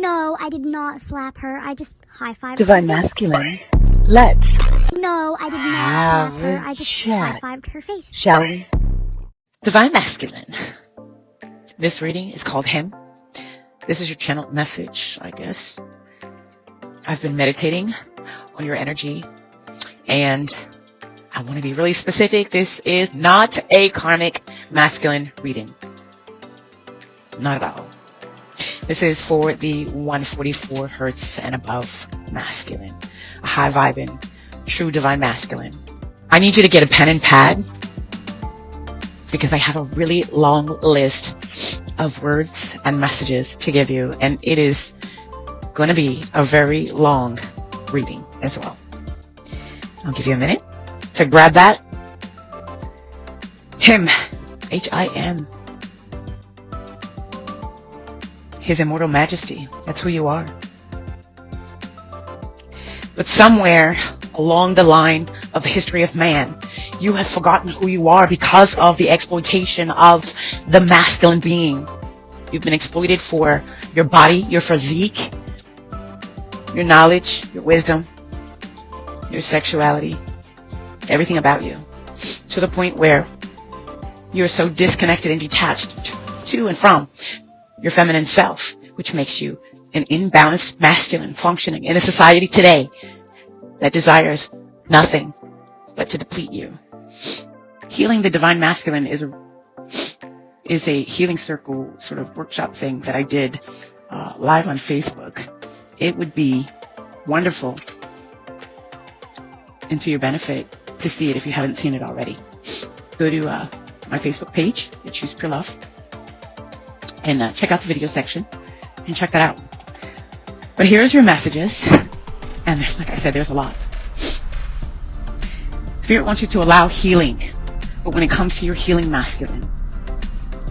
No, I did not slap her. I just high-fived Divine her face. Masculine, let's No, I did not have slap her. a I just chat, high-fived her face. shall we? Divine Masculine. This reading is called H.I.M. This is your channeled message, I guess. I've been meditating on your energy, and I want to be really specific. This is not a karmic masculine reading. Not at all. This is for the 144 hertz and above masculine, a high vibing, true divine masculine. I need you to get a pen and pad because I have a really long list of words and messages to give you, and it is going to be a very long reading as well. I'll give you a minute to grab that. Him, H.I.M. His immortal majesty. That's who you are. But somewhere along the line of the history of man, you have forgotten who you are because of the exploitation of the masculine being. You've been exploited for your body, your physique, your knowledge, your wisdom, your sexuality, everything about you, to the point where you're so disconnected and detached to and from your feminine self, which makes you an imbalanced masculine functioning in a society today that desires nothing but to deplete you. Healing the divine masculine is a healing circle sort of workshop thing that I did live on Facebook. It would be wonderful and to your benefit to see it if you haven't seen it already. Go to my Facebook page, Choose Pure Love, and check out the video section and check that out. But here's your messages, and like I said, there's a lot. Spirit wants you to allow healing, but when it comes to your healing masculine,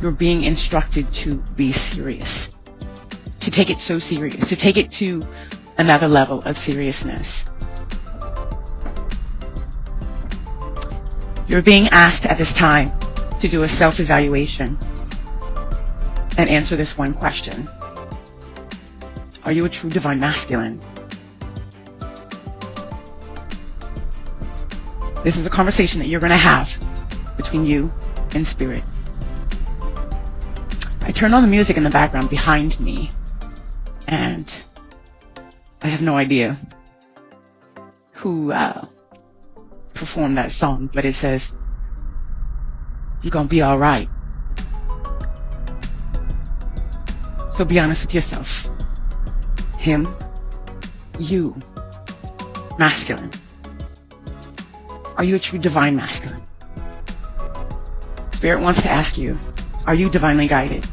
you're being instructed to be serious, to take it so serious, to take it to another level of seriousness. You're being asked at this time to do a self-evaluation and answer this one question. Are you a true divine masculine? This is a conversation that you're going to have between you and Spirit. I turned on the music in the background behind me, and I have no idea who performed that song, but it says, "You're gonna be alright." So be honest with yourself. Him, you, masculine. Are you a true divine masculine? Spirit wants to ask you, are you divinely guided?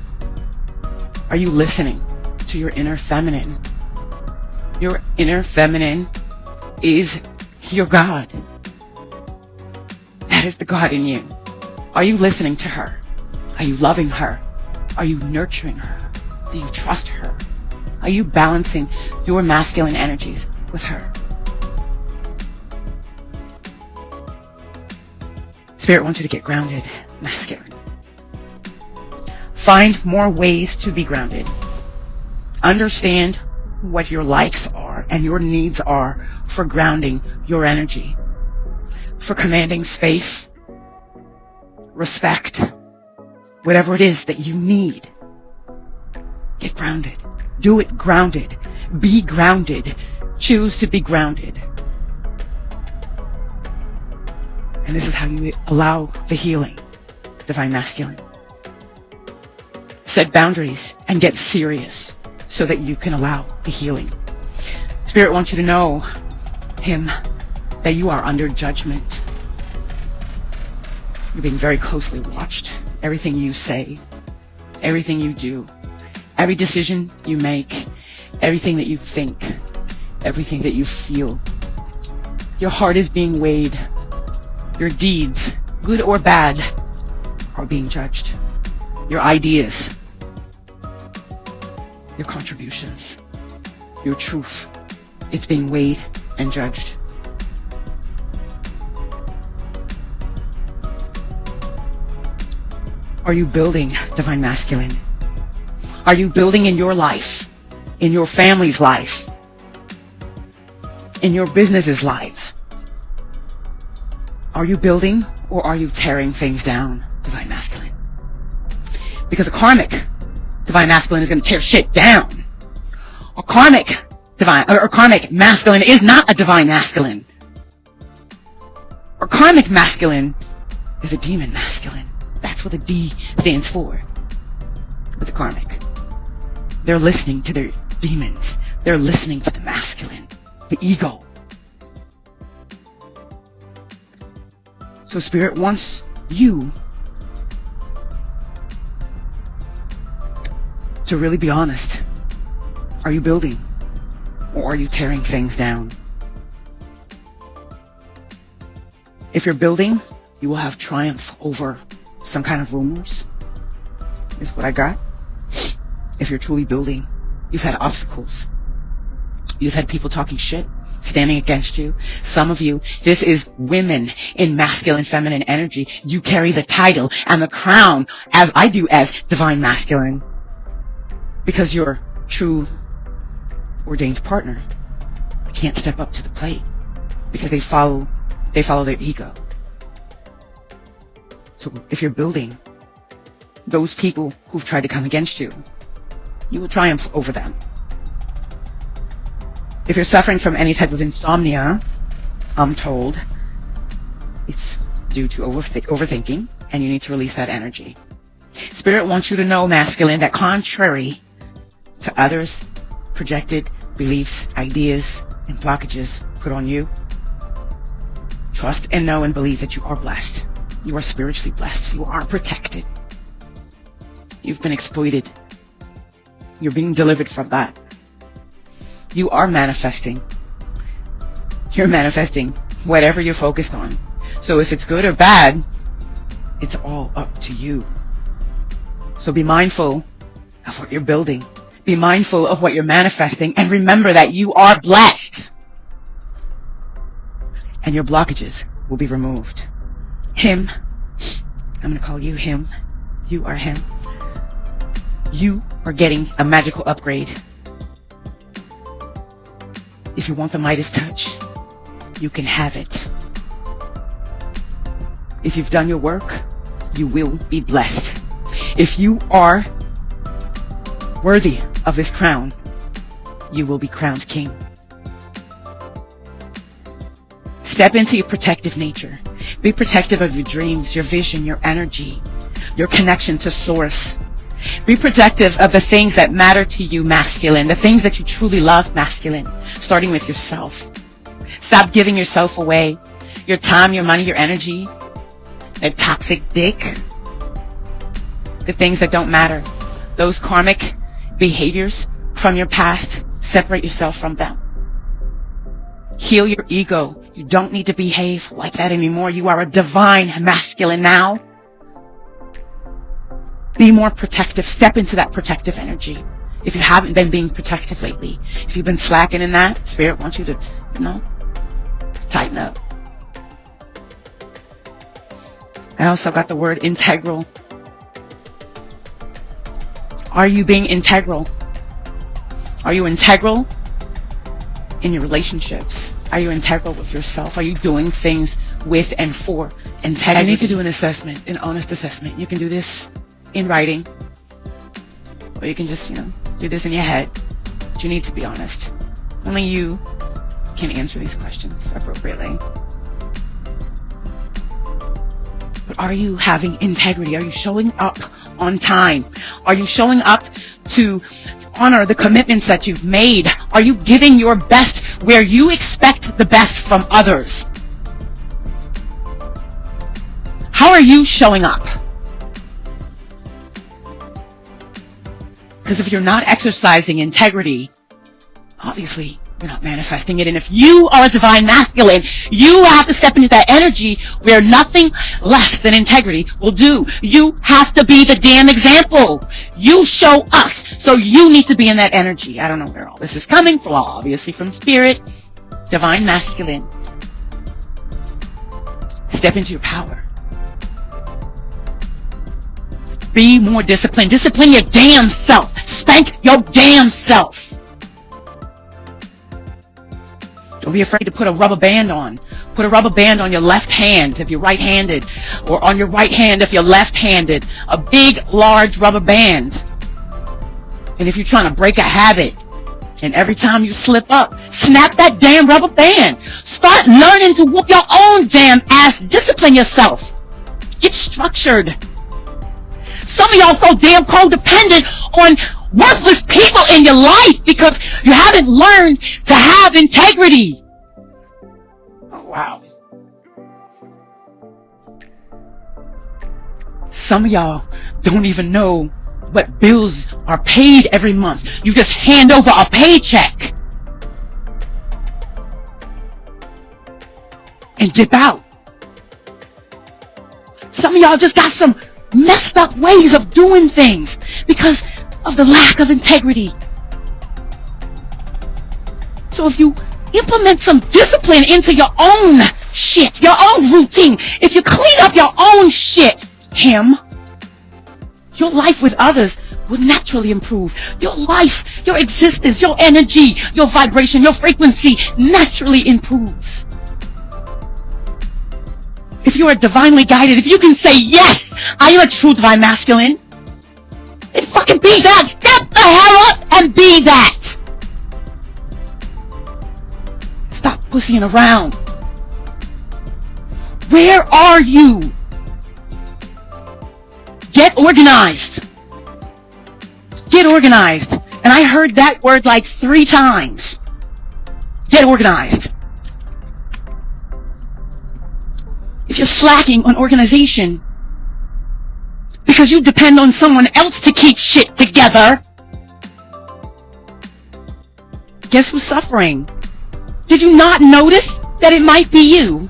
Are you listening to your inner feminine? Your inner feminine is your God. That is the God in you. Are you listening to her? Are you loving her? Are you nurturing her? Do you trust her? Are you balancing your masculine energies with her? Spirit wants you to get grounded, masculine. Find more ways to be grounded. Understand what your likes are and your needs are for grounding your energy, for commanding space, respect, whatever it is that you need. Get grounded. Do it grounded. Be grounded. Choose to be grounded. And this is how you allow the healing, divine masculine. Set boundaries and get serious so that you can allow the healing. Spirit wants you to know, Him, that you are under judgment. You're being very closely watched. Everything you say, everything you do, every decision you make, everything that you think, everything that you feel. Your heart is being weighed. Your deeds, good or bad, are being judged. Your ideas, your contributions, your truth, it's being weighed and judged. Are you building divine masculine? Are you building in your life in your family's life, in your business's lives? Are you building or are you tearing things down, Divine Masculine? Because a karmic Divine Masculine is going to tear shit down. A karmic karmic masculine is not a Divine Masculine. Or karmic masculine is a demon masculine. That's what the D stands for with the karmic. They're listening to their demons. They're listening to the masculine, the ego. So Spirit wants you to really be honest. Are you building or are you tearing things down? If you're building, you will have triumph over some kind of rumors, is what I got. If you're truly building, you've had obstacles. You've had people talking shit, standing against you. Some of you, this is women in masculine, feminine energy. You carry the title and the crown, as I do as Divine Masculine, because your true ordained partner can't step up to the plate because they follow their ego. So if you're building, those people who've tried to come against you, you will triumph over them. If you're suffering from any type of insomnia, I'm told it's due to overthinking, and you need to release that energy. Spirit wants you to know, masculine, that contrary to others' projected beliefs, ideas, and blockages put on you, trust and know and believe that you are blessed. You are spiritually blessed. You are protected. You've been exploited. You're being delivered from that. You are manifesting. You're manifesting whatever you're focused on. So if it's good or bad, it's all up to you. So be mindful of what you're building. Be mindful of what you're manifesting. And remember that you are blessed. And your blockages will be removed. Him. I'm going to call you him. You are him. You are getting a magical upgrade. If you want the Midas touch, you can have it. If you've done your work, you will be blessed. If you are worthy of this crown, you will be crowned king. Step into your protective nature. Be protective of your dreams, your vision, your energy, your connection to source. Be protective of the things that matter to you, masculine, the things that you truly love, masculine, starting with yourself. Stop giving yourself away, your time, your money, your energy, that toxic dick, the things that don't matter, those karmic behaviors from your past. Separate yourself from them. Heal your ego. You don't need to behave like that anymore. You are a divine masculine now. Be more protective. Step into that protective energy. If you haven't been being protective lately, if you've been slacking in that, Spirit wants you to, tighten up. I also got the word integral. Are you being integral? Are you integral in your relationships? Are you integral with yourself? Are you doing things with and for integrity? I need to do an assessment, an honest assessment. You can do this in writing, or you can just, do this in your head. But you need to be honest. Only you can answer these questions appropriately. But are you having integrity? Are you showing up on time? Are you showing up to honor the commitments that you've made? Are you giving your best where you expect the best from others? How are you showing up? Because if you're not exercising integrity, obviously you're not manifesting it. And if you are a divine masculine, you have to step into that energy where nothing less than integrity will do. You have to be the damn example. You show us. So you need to be in that energy. I don't know where all this is coming from. Obviously from spirit. Divine masculine. Step into your power. Be more disciplined. Discipline your damn self. Spank your damn self. Don't be afraid to put a rubber band on. Put a rubber band on your left hand if you're right-handed, or on your right hand if you're left-handed. A big, large rubber band. And if you're trying to break a habit, and every time you slip up, snap that damn rubber band. Start learning to whoop your own damn ass. Discipline yourself. Get structured. Some of y'all so damn codependent on worthless people in your life because you haven't learned to have integrity. Oh, wow. Some of y'all don't even know what bills are paid every month. You just hand over a paycheck and dip out. Some of y'all just got some messed up ways of doing things because of the lack of integrity. So if you implement some discipline into your own shit, your own routine, if you clean up your own shit, your life with others will naturally improve. Your life, your existence, your energy, your vibration, your frequency naturally improves. If you are divinely guided, if you can say, yes, I am a true divine masculine, then fucking be that. Step the hell up and be that. Stop pussying around. Where are you? Get organized. Get organized. And I heard that word like 3 times. Get organized. If you're slacking on organization because you depend on someone else to keep shit together, guess who's suffering? Did you not notice that it might be you?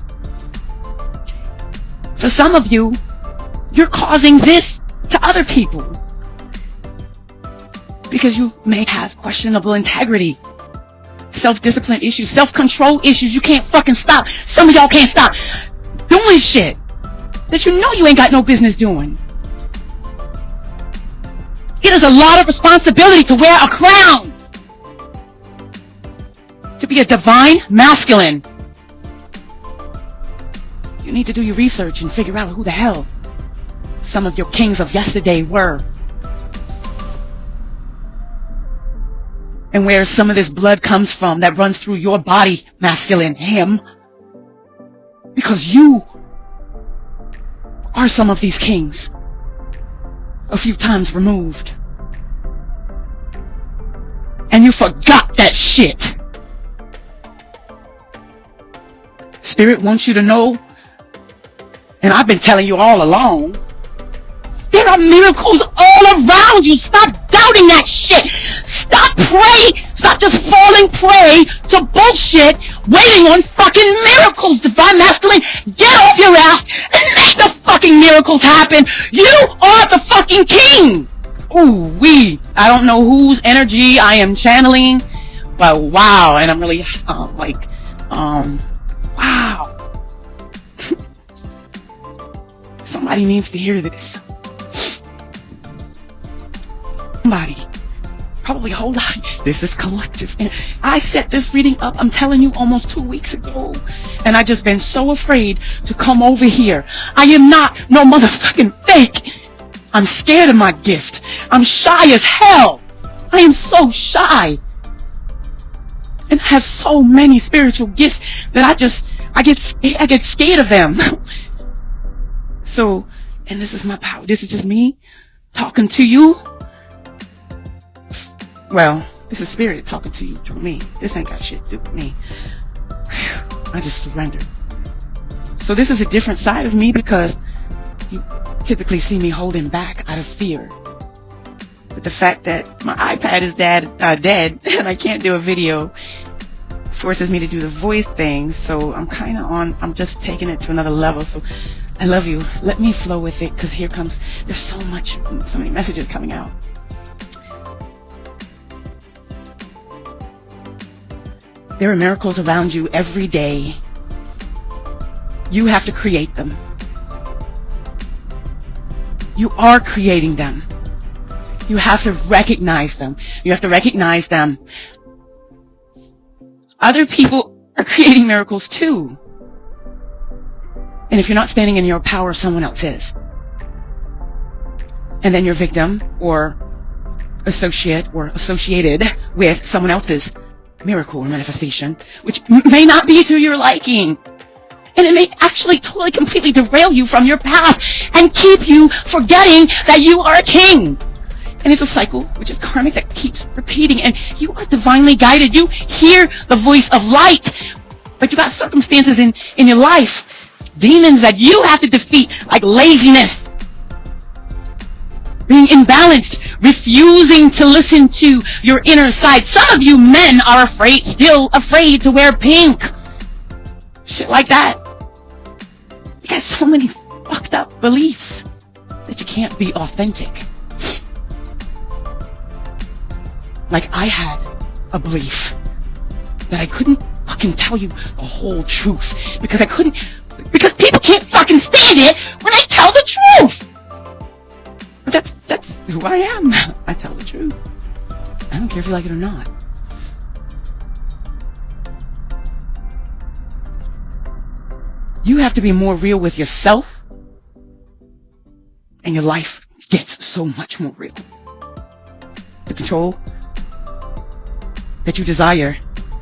For some of you, you're causing this to other people because you may have questionable integrity, self-discipline issues, self-control issues. You can't fucking stop. Some of y'all can't stop doing shit that you know you ain't got no business doing. It is a lot of responsibility to wear a crown, to be a divine masculine. You need to do your research and figure out who the hell some of your kings of yesterday were, and where some of this blood comes from that runs through your body, masculine, because you are some of these kings a few times removed, and you forgot that shit. Spirit wants you to know, and I've been telling you all along, there are miracles all around you. Stop doubting that shit. Stop praying. Stop just falling prey to bullshit, waiting on fucking miracles. Divine masculine, get off your ass and make the fucking miracles happen. You are the fucking king. Ooh wee. I don't know whose energy I am channeling, but wow. And I'm really wow. Somebody needs to hear this. Somebody. Probably, hold on. This is collective. And I set this reading up, I'm telling you, almost 2 weeks ago. And I just been so afraid to come over here. I am not no motherfucking fake. I'm scared of my gift. I'm shy as hell. I am so shy. And I have so many spiritual gifts that I get scared of them. So, and this is my power. This is just me talking to you. Well, this is spirit talking to you through me. This ain't got shit to do with me. I just surrendered. So this is a different side of me because you typically see me holding back out of fear. But the fact that my iPad is dead and I can't do a video forces me to do the voice thing. So I'm just taking it to another level. So I love you. Let me flow with it because there's so many messages coming out. There are miracles around you every day. You have to create them. You are creating them. You have to recognize them. You have to recognize them. Other people are creating miracles too. And if you're not standing in your power, someone else is. And then you're victim or associate or associated with someone else's miracle or manifestation, which may not be to your liking. And it may actually totally completely derail you from your path and keep you forgetting that you are a king. And it's a cycle, which is karmic, that keeps repeating. And you are divinely guided. You hear the voice of light. But you got circumstances in your life, demons that you have to defeat, like laziness, being imbalanced, refusing to listen to your inner side. Some of you men are still afraid to wear pink. Shit like that. You got so many fucked up beliefs that you can't be authentic. Like I had a belief that I couldn't fucking tell you the whole truth because people can't fucking stand it when I tell the truth. But that's who I am. I tell the truth. I don't care if you like it or not. You have to be more real with yourself, and your life gets so much more real. The control that you desire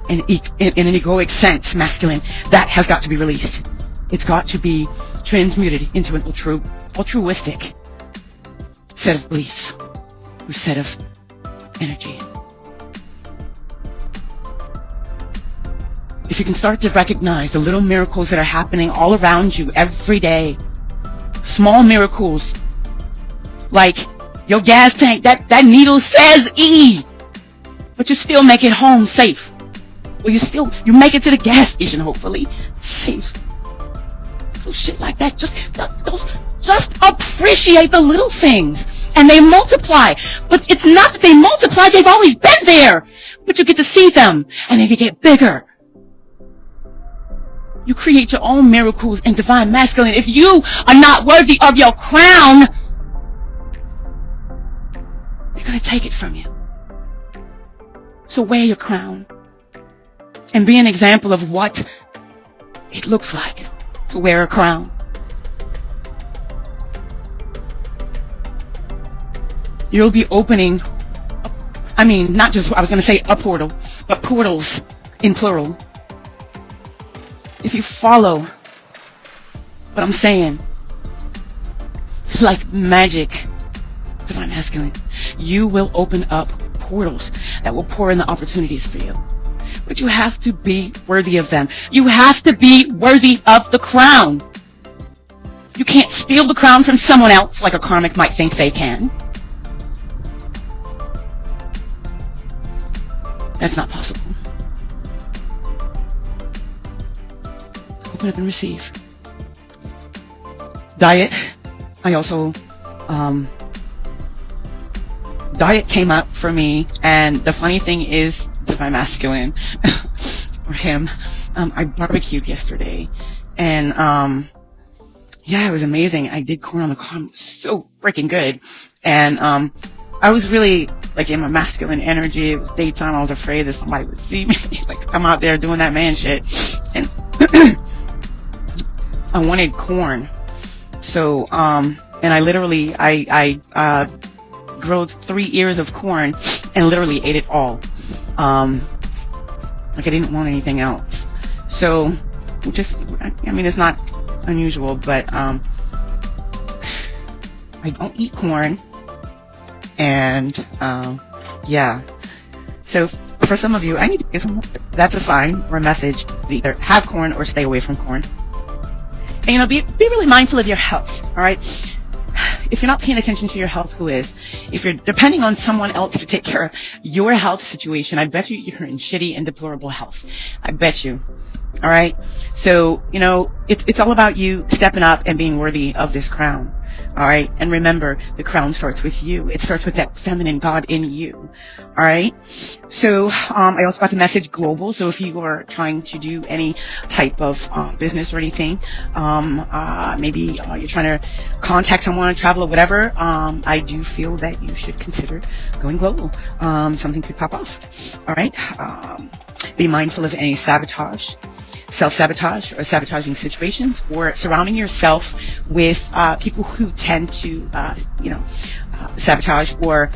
in an egoic sense, masculine, that has got to be released. It's got to be transmuted into an altruistic set of beliefs or set of energy. If you can start to recognize the little miracles that are happening all around you every day, small miracles like your gas tank, that needle says E, but you still make it home safe. Well, you make it to the gas station, hopefully safe. Little shit like that. Just appreciate the little things, and they multiply. But it's not that they multiply; they've always been there. But you get to see them, and then they get bigger. You create your own miracles in divine masculine. If you are not worthy of your crown, they're going to take it from you. So wear your crown and be an example of what it looks like to wear a crown. You'll be opening, not just, I was going to say a portal, but portals in plural. If you follow what I'm saying, it's like magic, divine masculine, you will open up portals that will pour in the opportunities for you. But you have to be worthy of them. You have to be worthy of the crown. You can't steal the crown from someone else like a karmic might think they can. That's not possible. Open up and receive. Diet. I also, diet came up for me, and the funny thing is, divine masculine, or him, I barbecued yesterday, and, yeah, it was amazing. I did corn on the cob. It was so freaking good. And, I was really, like, in my masculine energy. It was daytime. I was afraid that somebody would see me. Like, I'm out there doing that man shit. And I wanted corn. So, and I literally, I growed 3 ears of corn and literally ate it all. Like, I didn't want anything else. So, it's not unusual, but, I don't eat corn. And, yeah. So, for some of you, I need to get some, that's a sign or a message to either have corn or stay away from corn. And, be really mindful of your health, alright? If you're not paying attention to your health, who is? If you're depending on someone else to take care of your health situation, I bet you're in shitty and deplorable health. I bet you. Alright? So, it's all about you stepping up and being worthy of this crown. Alright? And remember, the crown starts with you. It starts with that feminine God in you. Alright? So, I also got the message global. So if you are trying to do any type of, business or anything, maybe, you're trying to contact someone, travel or whatever, I do feel that you should consider going global. Something could pop off. Alright? Be mindful of any sabotage, self-sabotage, or sabotaging situations, or surrounding yourself with people who tend to, sabotage or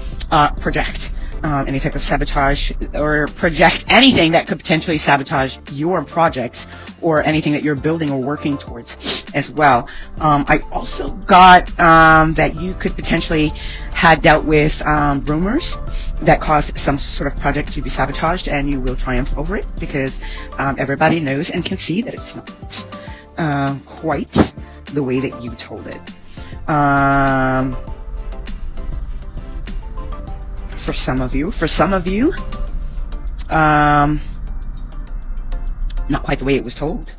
project any type of sabotage, or project anything that could potentially sabotage your projects or anything that you're building or working towards as well. I also got that you could potentially had dealt with rumors that caused some sort of project to be sabotaged, and you will triumph over it because everybody knows and can see that it's not quite the way that you told it. For some of you, not quite the way it was told.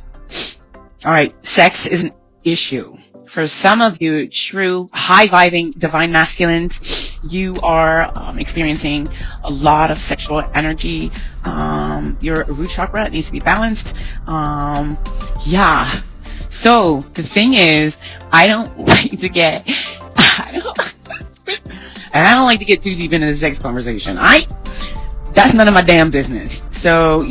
All right, sex is an issue. For some of you, true high-vibing divine masculines, you are experiencing a lot of sexual energy. Your root chakra needs to be balanced. Yeah. So the thing is, I don't like to get too deep into the sex conversation. That's none of my damn business. So,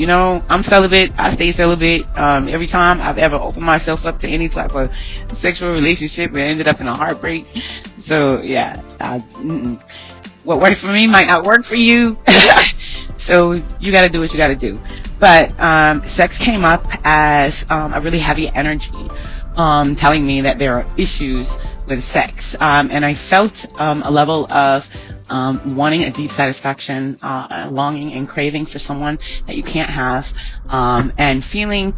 I'm celibate. I stay celibate. Every time I've ever opened myself up to any type of sexual relationship, it ended up in a heartbreak. So, yeah. What works for me might not work for you. So, you gotta do what you gotta do. But, sex came up as, a really heavy energy, telling me that there are issues with sex. And I felt, a level of, wanting a deep satisfaction, longing and craving for someone that you can't have, and feeling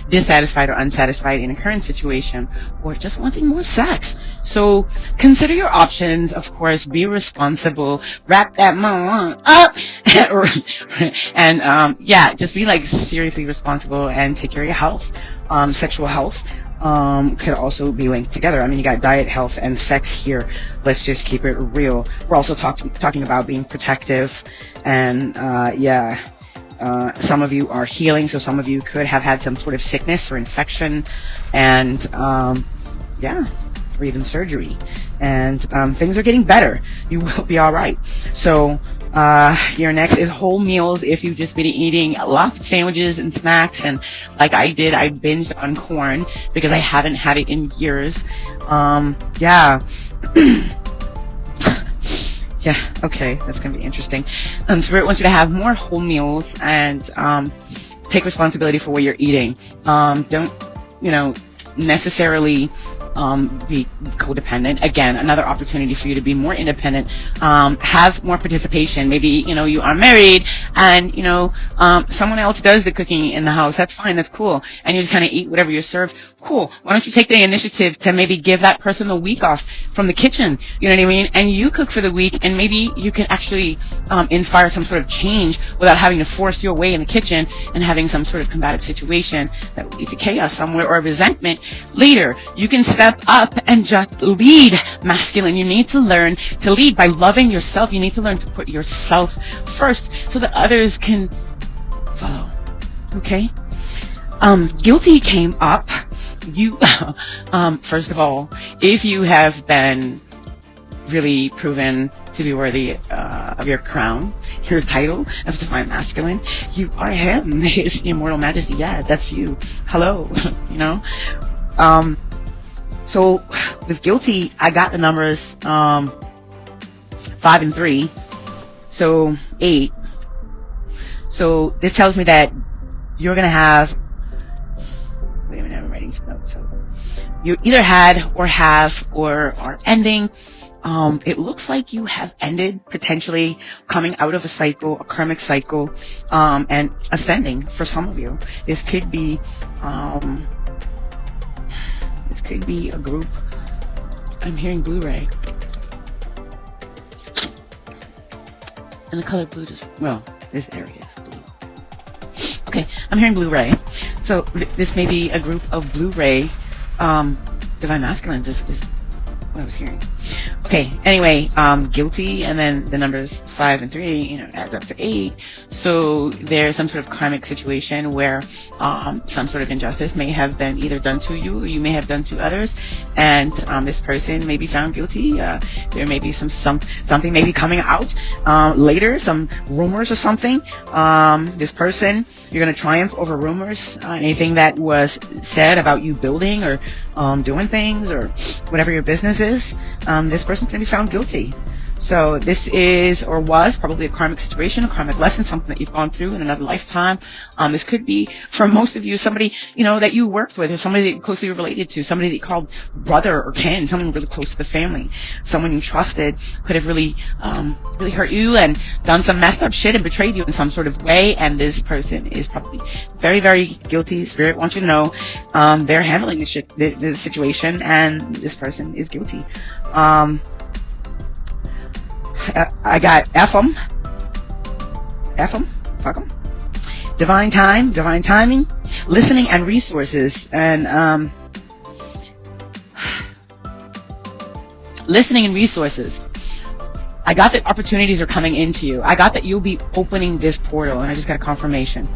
dissatisfied or unsatisfied in a current situation, or just wanting more sex. So consider your options. Of course, be responsible. Wrap that mom up, and just be seriously responsible and take care of your health. Sexual health could also be linked together. I mean, you got diet, health, and sex here. Let's just keep it real. We're also talking about being protective, and some of you are healing, so some of you could have had some sort of sickness or infection, and or even surgery. And things are getting better. You will be all right. So your next is whole meals. If you've just been eating lots of sandwiches and snacks, and like I did, I binged on corn because I haven't had it in years. Okay, that's gonna be interesting. Spirit wants you to have more whole meals and take responsibility for what you're eating. Don't necessarily be codependent. Again, another opportunity for you to be more independent, have more participation. Maybe, you are married and, someone else does the cooking in the house. That's fine. That's cool. And you just kind of eat whatever you're served. Cool. Why don't you take the initiative to maybe give that person the week off from the kitchen? You know what I mean? And you cook for the week, and maybe you can actually, inspire some sort of change without having to force your way in the kitchen and having some sort of combative situation that will lead to chaos somewhere or resentment later. You can step up and just lead, masculine. You need to learn to lead by loving yourself. You need to learn to put yourself first so that others can follow. Okay? Guilty came up. You, first of all, if you have been really proven to be worthy of your crown, your title of divine masculine, you are him, his immortal majesty. Yeah, that's you. Hello. So with guilty, I got the numbers 5 and 3, so 8. So this tells me that you're gonna have. Wait a minute, I'm writing some notes. So you either had or have or are ending. It looks like you have ended, potentially coming out of a cycle, a karmic cycle, and ascending for some of you. This could be a group. I'm hearing Blu-ray. And the color blue this area is blue. Okay, I'm hearing Blu-ray. So this may be a group of Blu-ray divine masculines is what I was hearing. Okay, anyway, guilty, and then the numbers 5 5 and 3, you know, adds up to 8. So there's some sort of karmic situation where some sort of injustice may have been either done to you or you may have done to others, and this person may be found guilty. There may be something may be coming out later, some rumors or something. This person, you're going to triumph over rumors. Anything that was said about you building or doing things or whatever your business is, this person's going to be found guilty. So this is, or was, probably a karmic situation, a karmic lesson, something that you've gone through in another lifetime. This could be, for most of you, somebody, you know, that you worked with, or somebody that you're closely related to, somebody that you called brother or kin, someone really close to the family, someone you trusted could have really hurt you and done some messed up shit and betrayed you in some sort of way. And this person is probably very, very guilty. Spirit wants you to know, they're handling the situation, and this person is guilty. I got F-em, fuck 'em. Divine timing, listening and resources. And, listening and resources. I got that opportunities are coming into you. I got that you'll be opening this portal, and I just got a confirmation.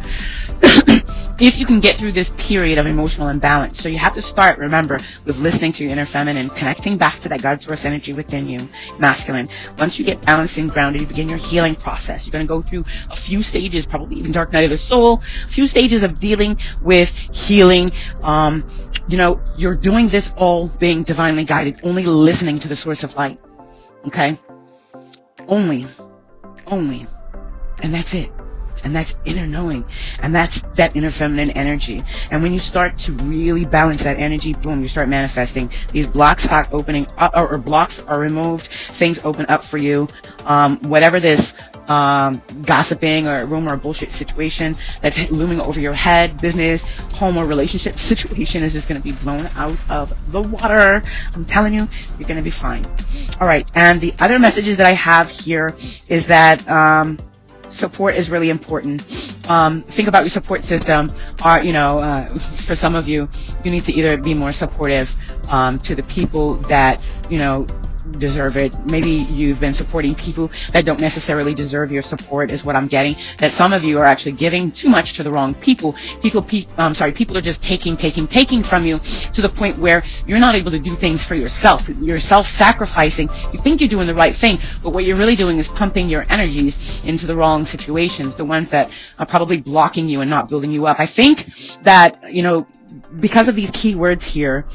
If you can get through this period of emotional imbalance. So you have to start, remember, with listening to your inner feminine, connecting back to that God source energy within you, masculine. Once you get balanced and grounded, you begin your healing process. You're going to go through a few stages, probably even dark night of the soul, a few stages of dealing with healing. You know, you're doing this all being divinely guided, only listening to the source of light. Okay? Only. And that's it. And that's inner knowing. And that's that inner feminine energy. And when you start to really balance that energy, boom, you start manifesting. These blocks start opening up, or blocks are removed. Things open up for you. Whatever this gossiping or rumor or bullshit situation that's looming over your head, business, home, or relationship situation is just going to be blown out of the water. I'm telling you, you're going to be fine. All right. And the other messages that I have here is that support is really important. Think about your support system. For some of you, you need to either be more supportive to the people that, deserve it. Maybe you've been supporting people that don't necessarily deserve your support, is what I'm getting. That some of you are actually giving too much to the wrong people. People are just taking from you to the point where you're not able to do things for yourself. You're self-sacrificing. You think you're doing the right thing, but what you're really doing is pumping your energies into the wrong situations, the ones that are probably blocking you and not building you up. I think that, because of these keywords here,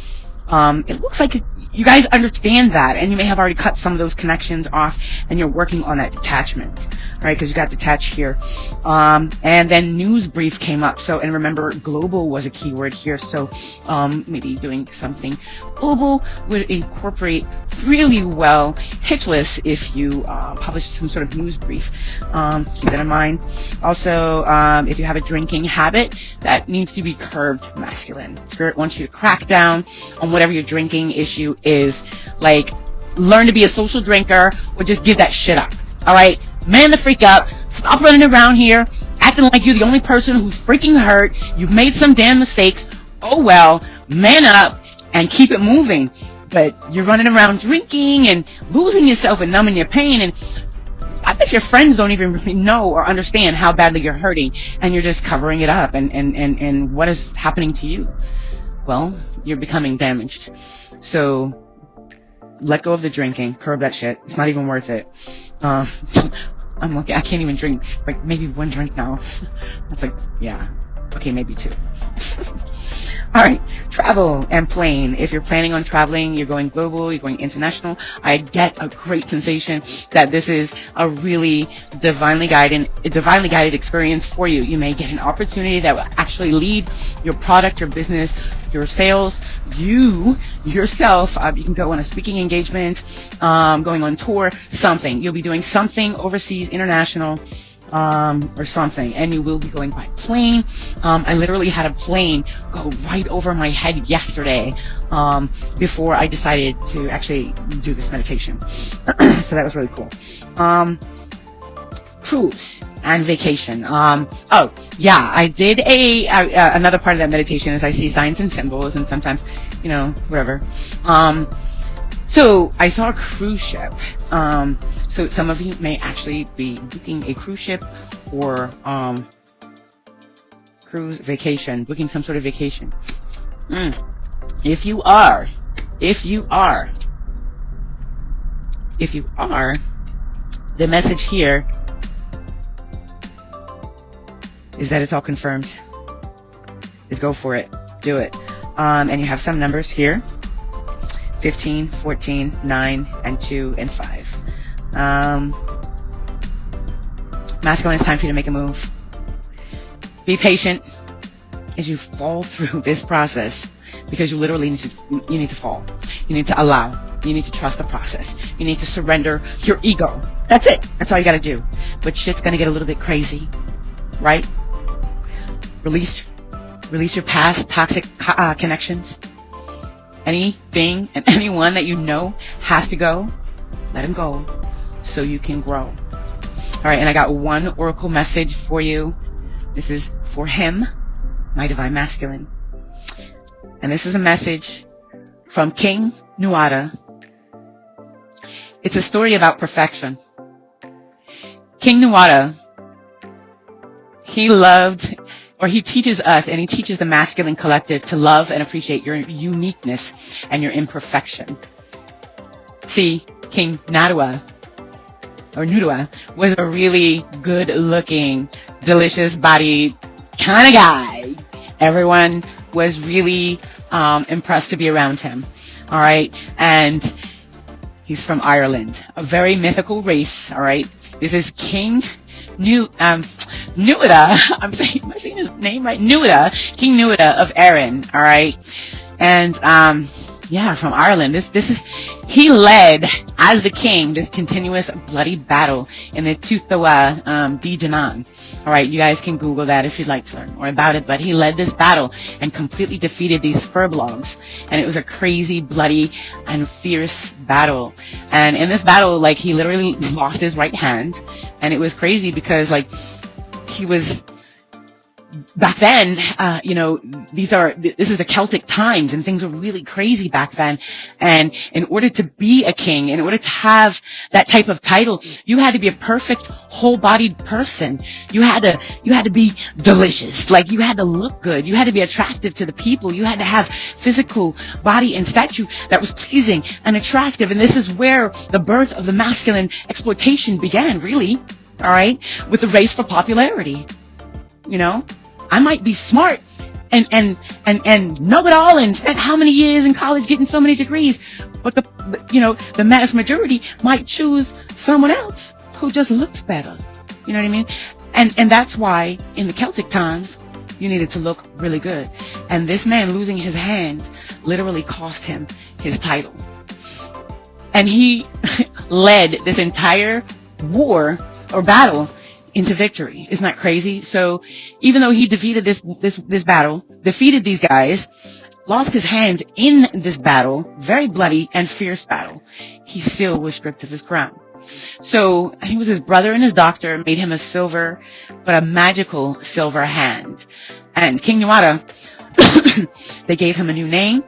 it looks like you guys understand that, and you may have already cut some of those connections off, and you're working on that detachment, right? Because you got detached here. And then news brief came up. So, and remember, global was a keyword here. So, maybe doing something global would incorporate really well Hitchless if you publish some sort of news brief. Keep that in mind. Also, if you have a drinking habit, that needs to be curbed, masculine. Spirit wants you to crack down on whatever your drinking issue is. Like, learn to be a social drinker, or just give that shit up. All right? Man the freak up. Stop running around here acting like you're the only person who's freaking hurt. You've made some damn mistakes. Oh well, man up and keep it moving. But you're running around drinking and losing yourself and numbing your pain, and I bet your friends don't even really know or understand how badly you're hurting, and you're just covering it up. And what is happening to you? Well, you're becoming damaged. So let go of the drinking. Curb that shit. It's not even worth it. I'm looking. I can't even drink. Like, maybe one drink now. That's like, yeah. Okay, maybe two. All right, travel and plane. If you're planning on traveling, you're going global, you're going international, I get a great sensation that this is a really divinely guided experience for you. You may get an opportunity that will actually lead your product, your business, your sales, you yourself. You can go on a speaking engagement, going on tour, something. You'll be doing something overseas, international, or something, and you will be going by plane. I literally had a plane go right over my head yesterday, before I decided to actually do this meditation. So that was really cool. Cruise and vacation. Oh yeah, I did another part of that meditation is I see signs and symbols, and sometimes, whatever. So I saw a cruise ship. So some of you may actually be booking a cruise ship or cruise vacation, booking some sort of vacation. If you are, the message here is that it's all confirmed. Just go for it. Do it. And you have some numbers here. 15, 14, 9, and 2, and 5. Masculine, it's time for you to make a move. Be patient as you fall through this process, because you literally need to fall. You need to allow. You need to trust the process. You need to surrender your ego. That's it. That's all you gotta do. But shit's gonna get a little bit crazy, right? Release your past toxic connections. Anything and anyone that you know has to go, let him go so you can grow. All right, and I got one oracle message for you. This is for him, my divine masculine. And this is a message from King Nuada. It's a story about perfection. King Nuada, he teaches us, and he teaches the masculine collective to love and appreciate your uniqueness and your imperfection. See, King Nudua was a really good looking, delicious bodied kind of guy. Everyone was really impressed to be around him. All right. And he's from Ireland, a very mythical race. All right. This is King Nuada. Am I saying his name right? Nuada, King Nuada of Erin. All right. And, from Ireland. He led as the king this continuous bloody battle in the Tuatha De Danann. All right, you guys can Google that if you'd like to learn more about it. But he led this battle and completely defeated these Furbolgs, and it was a crazy, bloody, and fierce battle. And in this battle, he literally lost his right hand, and it was crazy because he was. Back then, this is the Celtic times, and things were really crazy back then. And in order to be a king, in order to have that type of title, you had to be a perfect, whole-bodied person. You had to be delicious. You had to look good. You had to be attractive to the people. You had to have physical body and stature that was pleasing and attractive. And this is where the birth of the masculine exploitation began, really. All right, with the race for popularity. I might be smart and know it all and spent how many years in college getting so many degrees, but the mass majority might choose someone else who just looks better. You know what I mean? And that's why in the Celtic times, you needed to look really good. And this man losing his hand literally cost him his title. And he led this entire war or battle into victory. Isn't that crazy? So even though he defeated this battle, defeated these guys, lost his hand in this battle, very bloody and fierce battle, he still was stripped of his crown. So I think it was his brother and his doctor made him a silver, but a magical silver hand. And King Nuada, they gave him a new name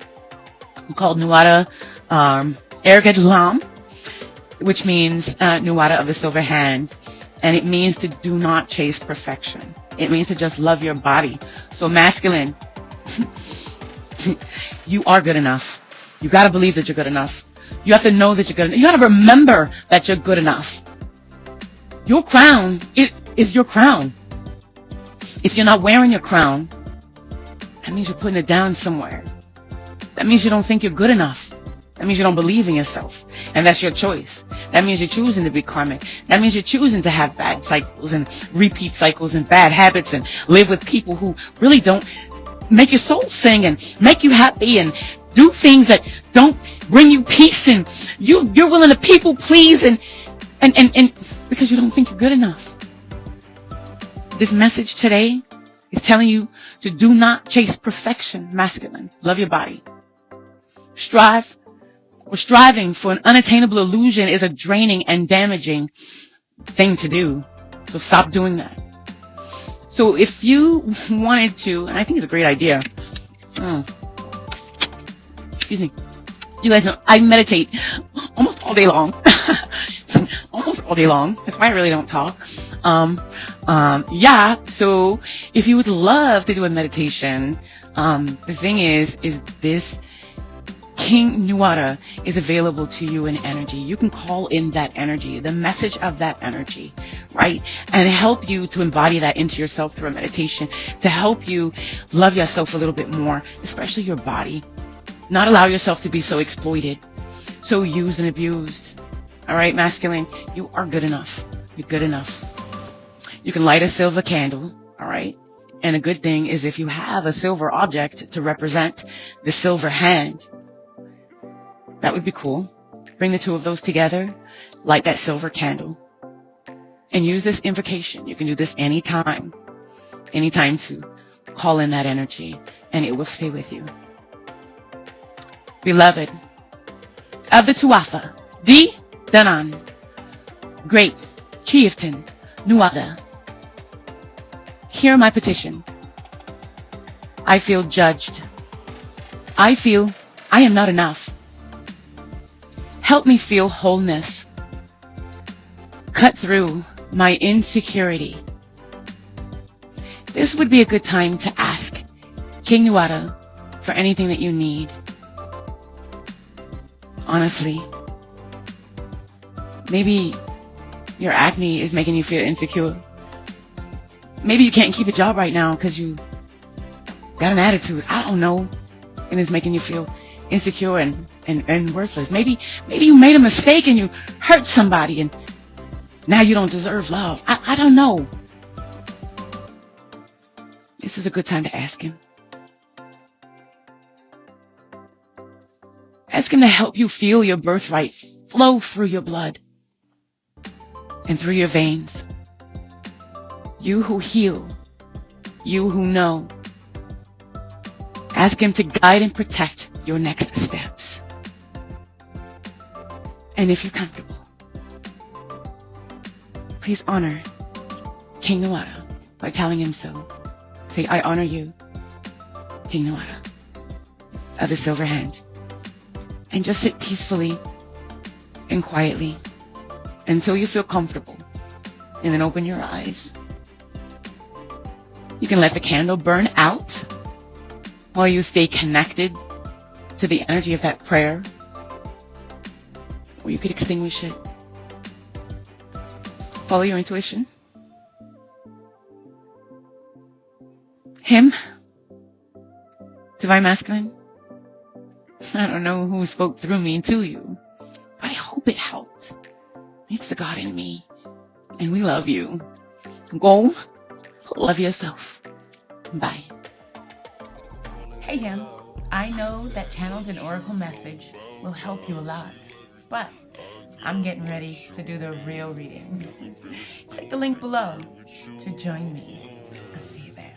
called Nuada Ergadlam, which means Nuada of the silver hand. And it means to do not chase perfection. It means to just love your body. So masculine, you are good enough. You gotta believe that you're good enough. You have to know that you're good enough. You gotta remember that you're good enough. Your crown is your crown. If you're not wearing your crown, that means you're putting it down somewhere. That means you don't think you're good enough. That means you don't believe in yourself. And that's your choice. That means you're choosing to be karmic. That means you're choosing to have bad cycles and repeat cycles and bad habits and live with people who really don't make your soul sing and make you happy and do things that don't bring you peace, and you're willing to people please and because you don't think you're good enough. This message today is telling you to do not chase perfection, masculine. Love your body. Striving for an unattainable illusion is a draining and damaging thing to do. So stop doing that. So if you wanted to, and I think it's a great idea. Excuse me. You guys know I meditate almost all day long. Almost all day long. That's why I really don't talk. Yeah. So if you would love to do a meditation, the thing is this King Nuada is available to you in energy. You can call in that energy, the message of that energy, right? And help you to embody that into yourself through a meditation, to help you love yourself a little bit more, especially your body. Not allow yourself to be so exploited, so used and abused. All right, masculine, you are good enough. You're good enough. You can light a silver candle, all right? And a good thing is if you have a silver object to represent the silver hand, that would be cool. Bring the two of those together, light that silver candle, and use this invocation. You can do this anytime to call in that energy, and it will stay with you. Beloved of the Tuatha, Di Danan, great chieftain Nuada, hear my petition. I feel judged. I feel I am not enough. Help me feel wholeness. Cut through my insecurity. This would be a good time to ask King Nuada for anything that you need. Honestly, maybe your acne is making you feel insecure. Maybe you can't keep a job right now because you got an attitude. I don't know. And it's making you feel insecure and worthless. Maybe you made a mistake and you hurt somebody and now you don't deserve love. I don't know. This is a good time to ask him. Ask him to help you feel your birthright flow through your blood and through your veins. You who heal, you who know. Ask him to guide and protect your next steps. And if you're comfortable, please honor King Nuada by telling him so. Say, I honor you, King Nuada of the Silver Hand. And just sit peacefully and quietly until you feel comfortable. And then open your eyes. You can let the candle burn out while you stay connected to the energy of that prayer. Or you could extinguish it. Follow your intuition. Him, Divine Masculine. I don't know who spoke through me to you, but I hope it helped. It's the God in me, and we love you. Go love yourself. Bye. Hey, H.I.M. I know that channeled an oracle message will help you a lot, but I'm getting ready to do the real reading. Click the link below to join me. I'll see you there.